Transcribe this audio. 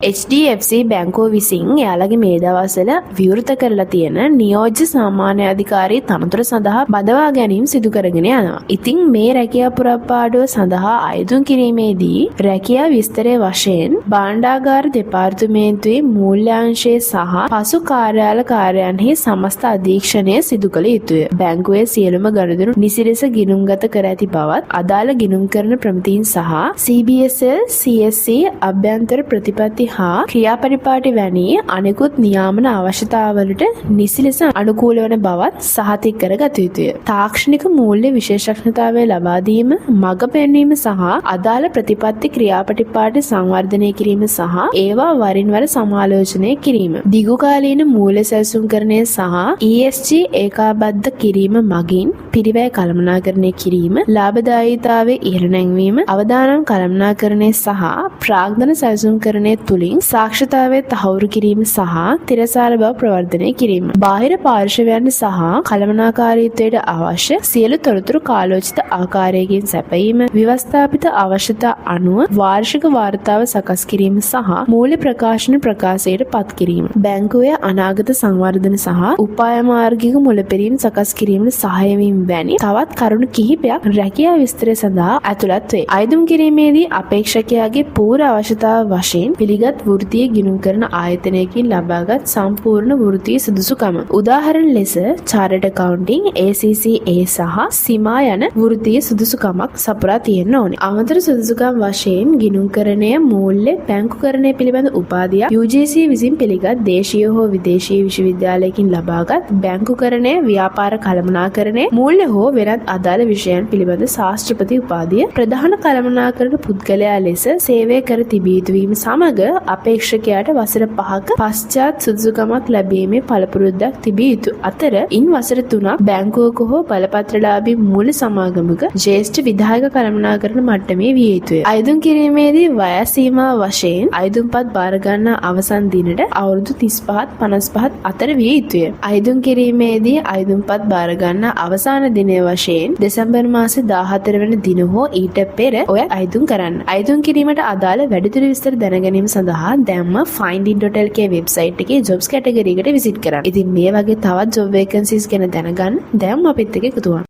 HDFC බැංකුව විසින් එයාලගේ මේ දවස්වල විවෘත කරලා තියෙන නියෝජ්‍ය සාමාන්‍ය අධිකාරී තනතුර සඳහා බදවා ගැනීම සිදු කරගෙන යනවා. ඉතින් මේ රැකියා පුරප්පාඩුව සඳහා අයදුම් කිරීමේදී රැකියා විස්තරයේ වශයෙන් භාණ්ඩාගාර දෙපාර්තමේන්තුවේ මූල්‍යාංශයේ සහ පසු කාර්යාල කාර්යයන්හි සමස්ත අධීක්ෂණය සිදු කළ යුතුය. බැංකුවේ සියලුම ගනුදෙනු නිසිලෙස ගිණුම්ගත කර ඇති බවත් අදාළ ගිණුම් කරන ප්‍රමිතීන් සහ CBSL CSC අභ්‍යන්තර ප්‍රතිපත්ති හා ක්‍රියාපරිපාටි වැනි අනෙකුත් නියාමන අවශ්‍යතාවලට නිසි ලෙස අනුකූල වන බවත් සහතික කරගත යුතුය. තාක්ෂණික මූල්‍ය විශේෂඥතාවය ලබා දීම, මඟ පෙන්වීම සහ අදාළ ප්‍රතිපත්ති ක්‍රියාපටිපාටි සංවර්ධනය කිරීම සහ ඒවා වරින් වර සමාලෝචනය කිරීම. දිගුකාලීන මූල්‍ය සැලසුම්කරණය සහ ESG ඒකාබද්ධ කිරීම මගින් පිරිවැය කළමනාකරණය කිරීම, ලාභදායීතාවයේ ඉහළ නැංවීම, අවදානම් කළමනාකරණය සහ ප්‍රාග්ධන සැලසුම්කරණය තුළින් සාක්ෂතාවය තහවුරු කිරීම සහ තිරසාර බව ප්‍රවර්ධනය කිරීම. බාහිර පාර්ශවයන් සහ කළමනාකාරීත්වයට අවශ්‍ය සියලු තොරතුරු කාලෝචිත ආකාරයකින් සැපයීම, ව්‍යවස්ථාපිත අවශ්‍යතා අනුව වාර්ෂික වාර්තාව සකස් කිරීම සහ මූල්‍ය ප්‍රකාශන ප්‍රකාශයට පත් කිරීම. බැංකුවේ අනාගත සංවර්ධන සහ උපාය මාර්ගික මුලපිරීම් සකස් කිරීමට සහාය වීම වැනි තවත් කරුණු කිහිපයක් රැකියා විස්තරය සඳහා ඇතුළත් වේ. අයදුම් කිරීමේදී අපේක්ෂකයාගේ පූර්ව අවශ්‍යතාව වශයෙන් පිළිගත් වෘත්තීය ගිණුම් කරන ආයතනයකින් ලබාගත් සම්පූර්ණ වෘත්තීය සුදුසුකම. උදාහරණ ලෙස චාර්ටර්ඩ් ඇකවුන්ටිං, ACCA සහ සීමා යන වෘත්තීය සුදුසුකමක් සපුරා තියෙන්න ඕනේ. අමතර සුදුසුකම් වශයෙන් ගිණුම්කරණය, මූල්‍ය, බැංකුකරණය පිළිබඳ උපාධියක් UGC විසින් පිළිගත් දේශීය හෝ විදේශීය විශ්වවිද්‍යාලයකින් ලබාගත් බැංකුකරණය, ව්‍යාපාර කළමනාකරණය, මූල්‍ය හෝ වෙනත් අදාළ විෂයන් පිළිබඳ ශාස්ත්‍රපති උපාධිය ප්‍රධාන කළමනාකරණ පුද්ගලයා ලෙස සේවය කර තිබිය යුතු වීම සමග අපේක්ෂකයාට වසර 5ක පශ්චාත් සුදුසුකමක් ලැබීමේ පළපුරුද්දක් තිබිය යුතු අතර ඉන් වසර 3ක් බැංකුවක හෝ බලපත්‍රලාභී මූල්‍ය සමාගමක ජ්‍යෙෂ්ඨ විධායක කළමනාකරණ මට්ටමේ විය යුතුය. අයදුම් කිරීමේදී වයස් සීමා වශයෙන් අයදුම්පත් බාර ගන්නා අවසන් දිනට අවුරුදු 35ත් 55ත් අතර විය යුතුය. අයදුම් කිරීමේදී අයදුම්පත් බාර ගන්නා අවසාන දිනය වශයෙන් දෙසැම්බර් මාසේ 14 වෙනි දින හෝ ඊට පෙර ඔය අයදුම් කරන්න. අයදුම් කිරීමට අදාළ වැඩිදුර විස්තර දැනගැනීම සඳහා දැම්ම find.lk වෙබ්සයිට් එකේ jobs කැටගරි එකට විසිට් කරන්න. ඉතින් මේ වගේ තවත් job vacancies ගැන දැනගන්න දැන් අපිත් එක්ක එකතු වෙන්න.